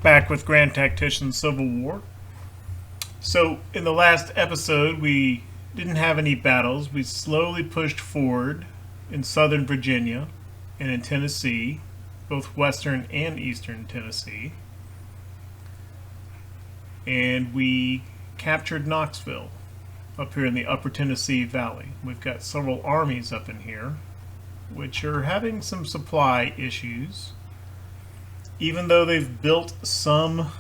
back with Grand Tactician Civil War. So, in the last episode, we didn't have any battles. We slowly pushed forward in southern Virginia and in Tennessee, both western and eastern Tennessee. And we captured Knoxville up here in the upper Tennessee Valley. We've got several armies up in here, which are having some supply issues. Even though they've built some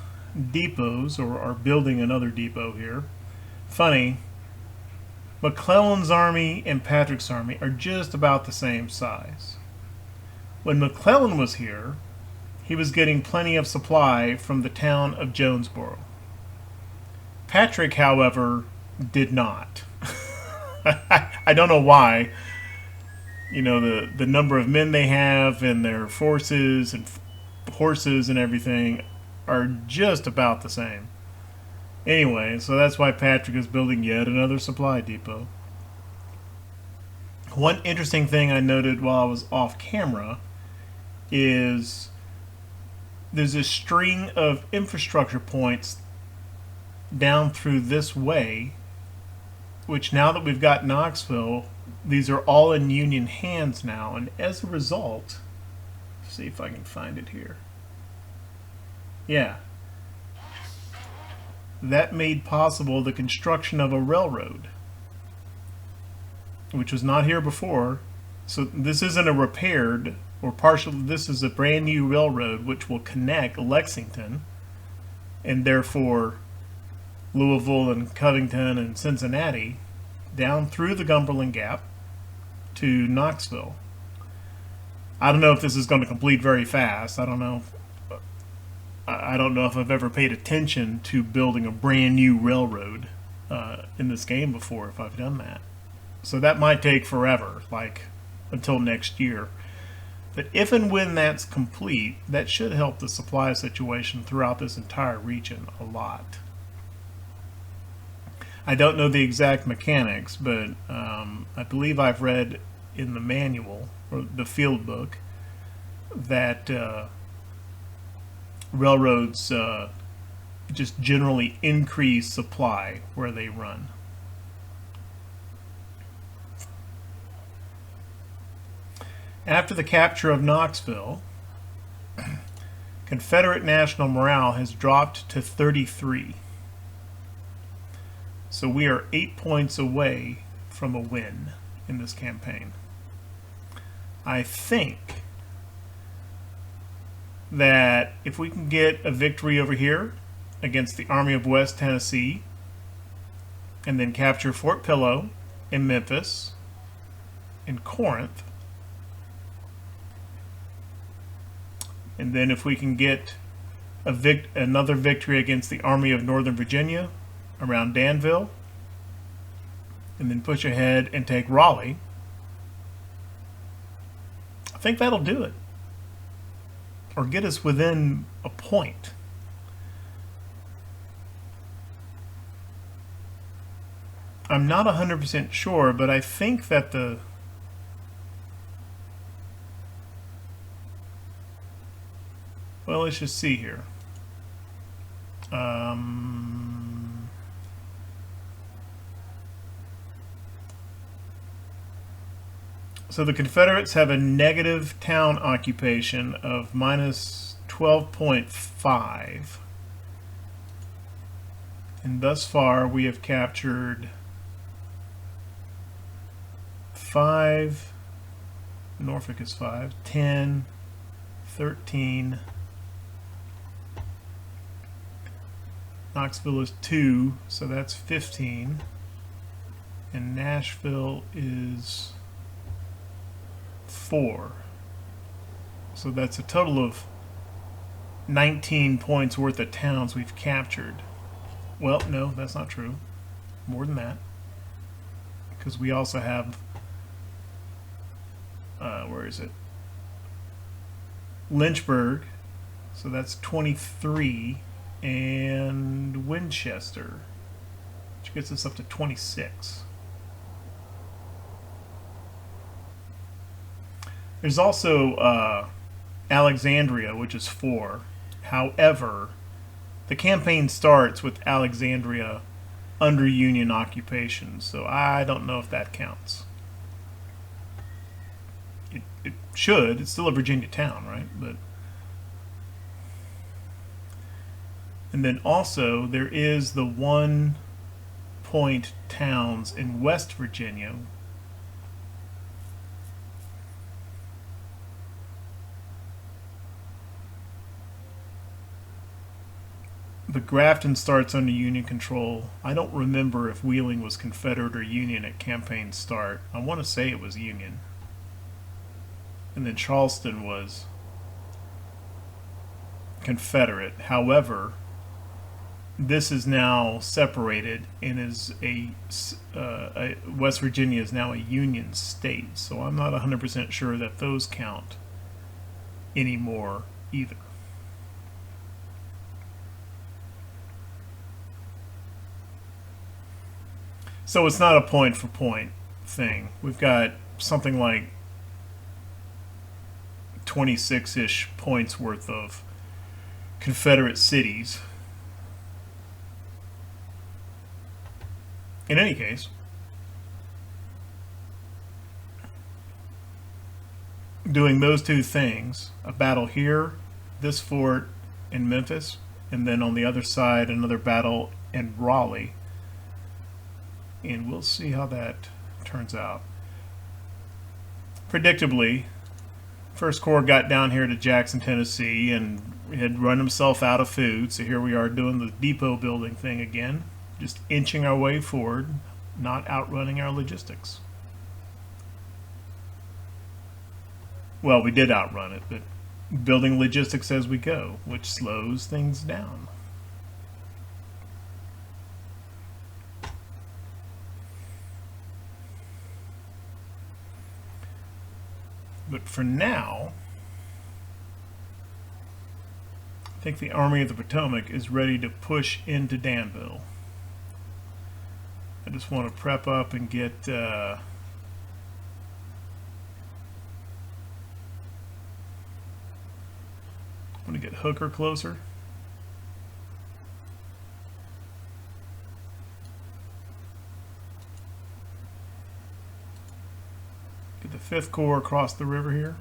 depots, or are building another depot here. Funny, McClellan's army and Patrick's army are just about the same size. When McClellan was here, he was getting plenty of supply from the town of Jonesboro. Patrick, however, did not. I don't know why. You know, the number of men they have and their forces and horses and everything are just about the same. Anyway, so that's why Patrick is building yet another supply depot. One interesting thing I noted while I was off camera is there's a string of infrastructure points down through this way, which now that we've got Knoxville, these are all in Union hands now, and as a result, see if I can find it here. Yeah. That made possible the construction of a railroad, which was not here before. So this isn't a repaired or partial, this is a brand new railroad which will connect Lexington and therefore Louisville and Covington and Cincinnati down through the Cumberland Gap to Knoxville. I don't know if this is going to complete very fast. I don't know if I've ever paid attention to building a brand new railroad in this game before, if I've done that. So that might take forever, like until next year. But if and when that's complete, that should help the supply situation throughout this entire region a lot. I don't know the exact mechanics, but I believe I've read in the manual, or the field book, that railroads just generally increase supply where they run. After the capture of Knoxville, Confederate national morale has dropped to 33. So we are 8 points away from a win in this campaign. I think that if we can get a victory over here against the Army of West Tennessee and then capture Fort Pillow in Memphis and Corinth, and then if we can get another victory against the Army of Northern Virginia around Danville, and then push ahead and take Raleigh, I think that'll do it. Or get us within a point. I'm not 100% sure, but I think that well, let's just see here. So the Confederates have a negative town occupation of minus 12.5. And thus far we have captured 5, Norfolk is 5, 10, 13, Knoxville is 2, so that's 15, and Nashville is 4. So that's a total of 19 points worth of towns we've captured. Well, no, that's not true. More than that. Because we also have, where is it? Lynchburg, so that's 23, and Winchester, which gets us up to 26. There's also Alexandria, which is 4, However, the campaign starts with Alexandria under Union occupation, so I don't know if that counts. It should. It's still a Virginia town, right? And then also there is the 1-point towns in West Virginia. But Grafton starts under Union control. I don't remember if Wheeling was Confederate or Union at campaign start. I want to say it was Union. And then Charleston was Confederate. However, this is now separated and is West Virginia is now a Union state. So I'm not 100% sure that those count anymore either. So it's not a point for point thing. We've got something like 26-ish points worth of Confederate cities. In any case, doing those two things, a battle here, this fort in Memphis, and then on the other side another battle in Raleigh, and we'll see how that turns out. Predictably, First Corps got down here to Jackson, Tennessee, and had run himself out of food, so here we are doing the depot building thing again, just inching our way forward, not outrunning our logistics. Well, we did outrun it, but building logistics as we go, which slows things down. But for now, I think the Army of the Potomac is ready to push into Danville. I just want to prep up and get I want to get Hooker closer. Get the 5th Corps across the river here.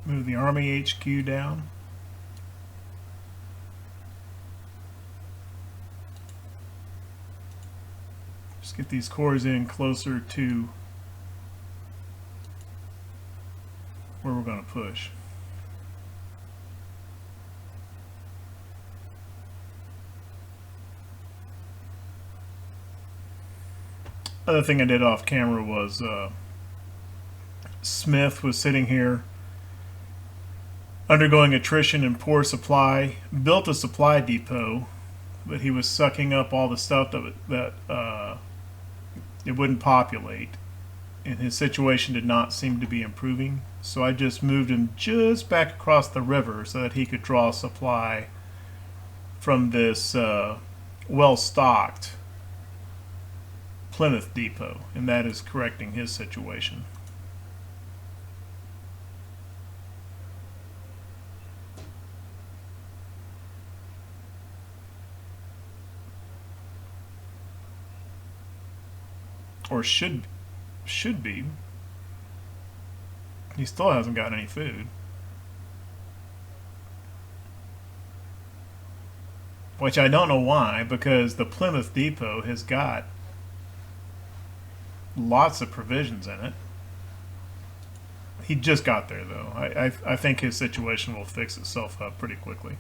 Move the Army HQ down. Just get these corps in closer to where we're going to push. Other thing I did off camera was Smith was sitting here undergoing attrition and poor supply, built a supply depot, but he was sucking up all the stuff that it wouldn't populate, and his situation did not seem to be improving. So I just moved him just back across the river so that he could draw supply from this well-stocked Plymouth depot, and that is correcting his situation. Or should be. He still hasn't got any food. Which I don't know why, because the Plymouth depot has got lots of provisions in it. He just got there though. I think his situation will fix itself up pretty quickly.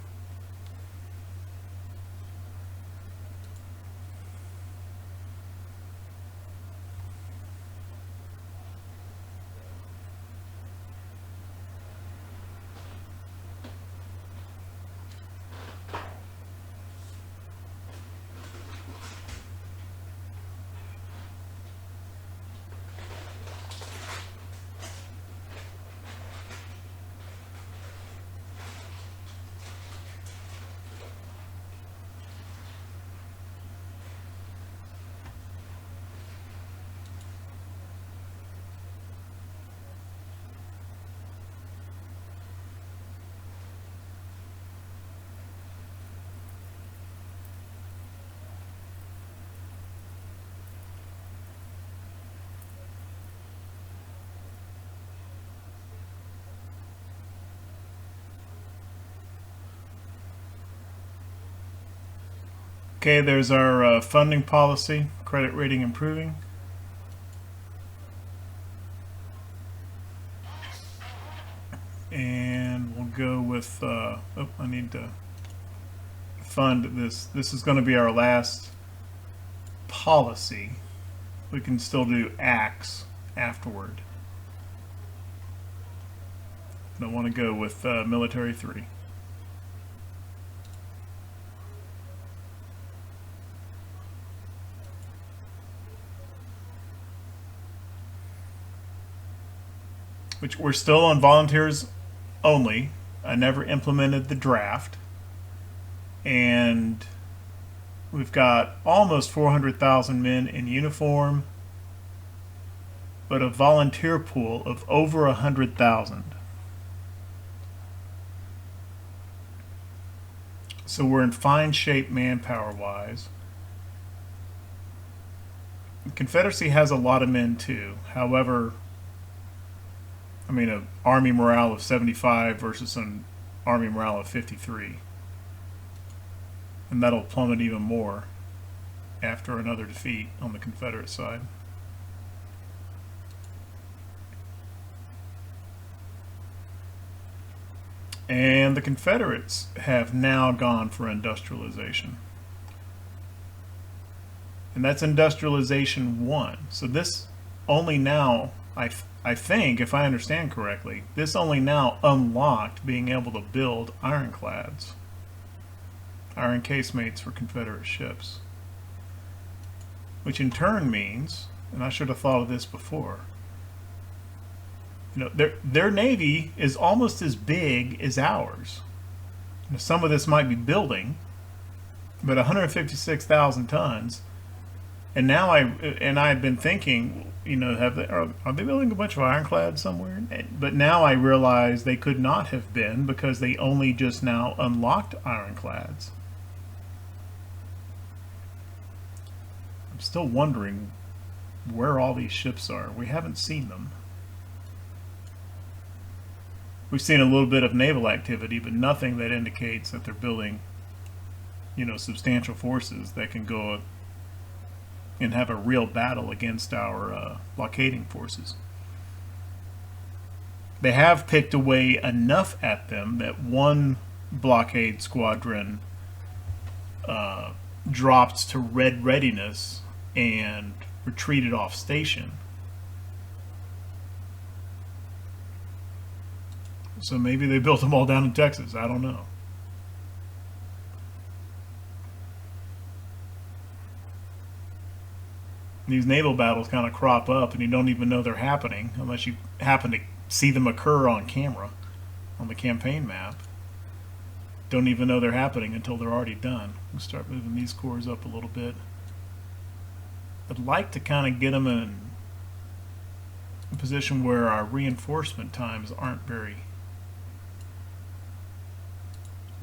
Okay, there's our funding policy, credit rating improving. And we'll go with, oh, I need to fund this. This is going to be our last policy. We can still do acts afterward. I want to go with military 3. Which we're still on volunteers only. I never implemented the draft. And we've got almost 400,000 men in uniform, but a volunteer pool of over 100,000. So we're in fine shape manpower-wise. The Confederacy has a lot of men too. However, I mean, an Army morale of 75 versus an Army morale of 53. And that'll plummet even more after another defeat on the Confederate side. And the Confederates have now gone for industrialization. And that's industrialization 1. So this only now, I think, if I understand correctly, this only now unlocked being able to build ironclads, iron casemates for Confederate ships. Which in turn means, and I should have thought of this before, you know, their navy is almost as big as ours. Now, some of this might be building, but 156,000 tons. And now I had been thinking, you know, are they building a bunch of ironclads somewhere? But now I realize they could not have been, because they only just now unlocked ironclads. I'm still wondering where all these ships are. We haven't seen them. We've seen a little bit of naval activity, but nothing that indicates that they're building, you know, substantial forces that can go and have a real battle against our blockading forces. They have picked away enough at them that one blockade squadron dropped to red readiness and retreated off station. So maybe they built them all down in Texas. I don't know. These naval battles kind of crop up and you don't even know they're happening unless you happen to see them occur on camera on the campaign map. Don't even know they're happening until they're already done. We'll start moving these cores up a little bit. I'd like to kind of get them in a position where our reinforcement times aren't very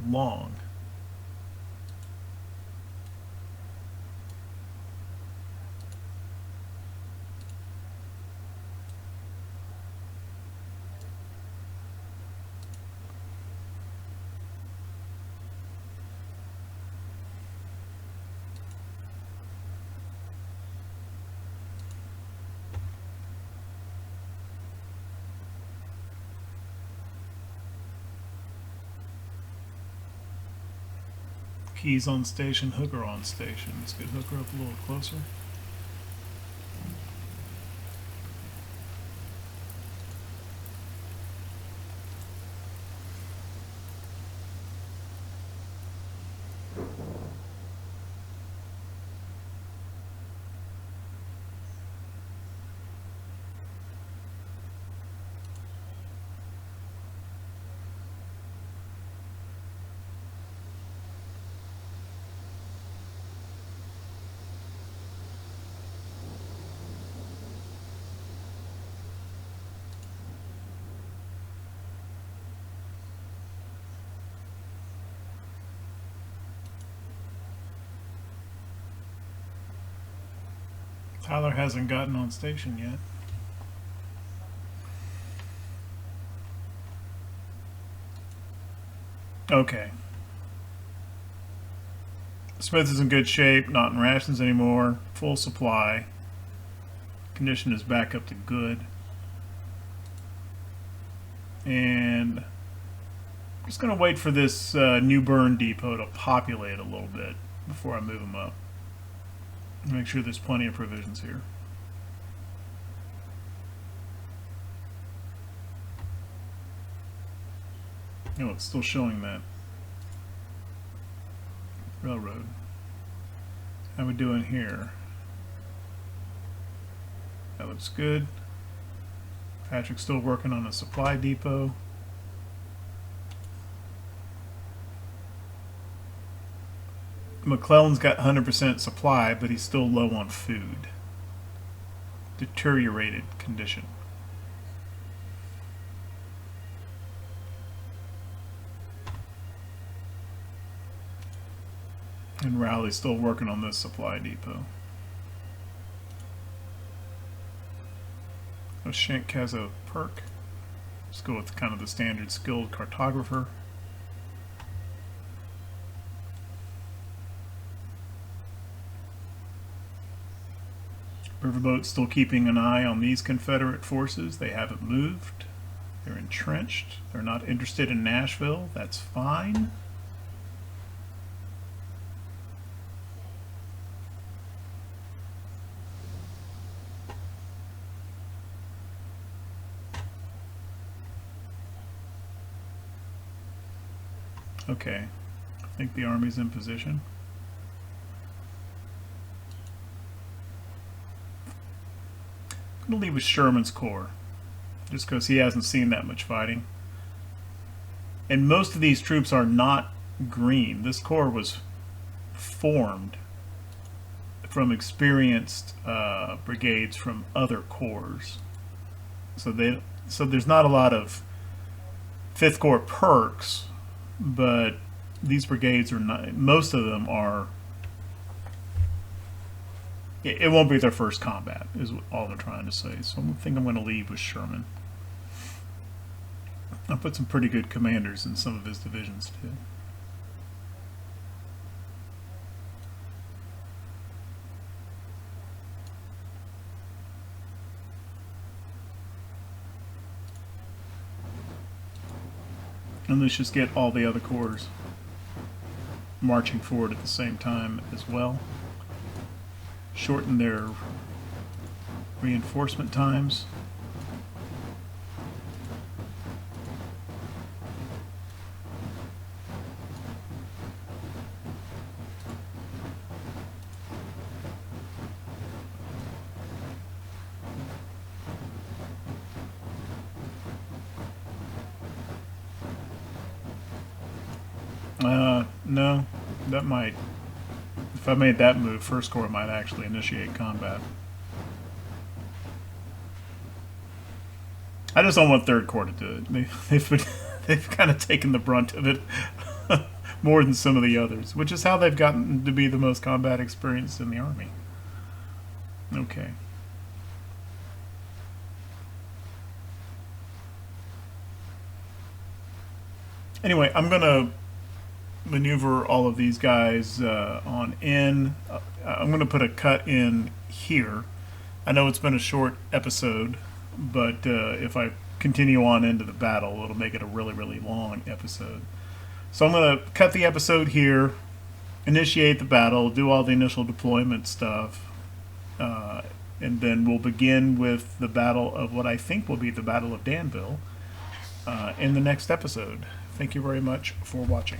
long. Keys on station, hooker on station. Let's get hooker up a little closer. Tyler hasn't gotten on station yet. Okay. This Smith is in good shape, not in rations anymore, full supply. Condition is back up to good. And I'm just going to wait for this new burn depot to populate a little bit before I move them up. Make sure there's plenty of provisions here. Oh, it's still showing that railroad. How we doing here? That looks good. Patrick's still working on a supply depot. McClellan's got 100% supply, but he's still low on food. Deteriorated condition. And Rowley's still working on this supply depot. Oh, Schenck has a perk. Let's go with kind of the standard skilled cartographer. Riverboat's still keeping an eye on these Confederate forces. They haven't moved. They're entrenched. They're not interested in Nashville. That's fine. Okay, I think the Army's in position. I'm going to leave with Sherman's Corps, just because he hasn't seen that much fighting. And most of these troops are not green. This corps was formed from experienced brigades from other corps. So there's not a lot of 5th Corps perks, but these brigades are not, most of them are, it won't be their first combat, is all they're trying to say. So I think I'm going to leave with Sherman. I'll put some pretty good commanders in some of his divisions too. And let's just get all the other corps marching forward at the same time as well. Shorten their reinforcement times. No, that might, if I made that move, 1st Corps might actually initiate combat. I just don't want 3rd Corps to do it. They've kind of taken the brunt of it more than some of the others, which is how they've gotten to be the most combat experienced in the Army. Okay. Anyway, I'm going to maneuver all of these guys on in. I'm going to put a cut in here. I know it's been a short episode, but if I continue on into the battle, it'll make it a really, really long episode. So I'm going to cut the episode here, initiate the battle, do all the initial deployment stuff, and then we'll begin with the battle of what I think will be the Battle of Danville in the next episode. Thank you very much for watching.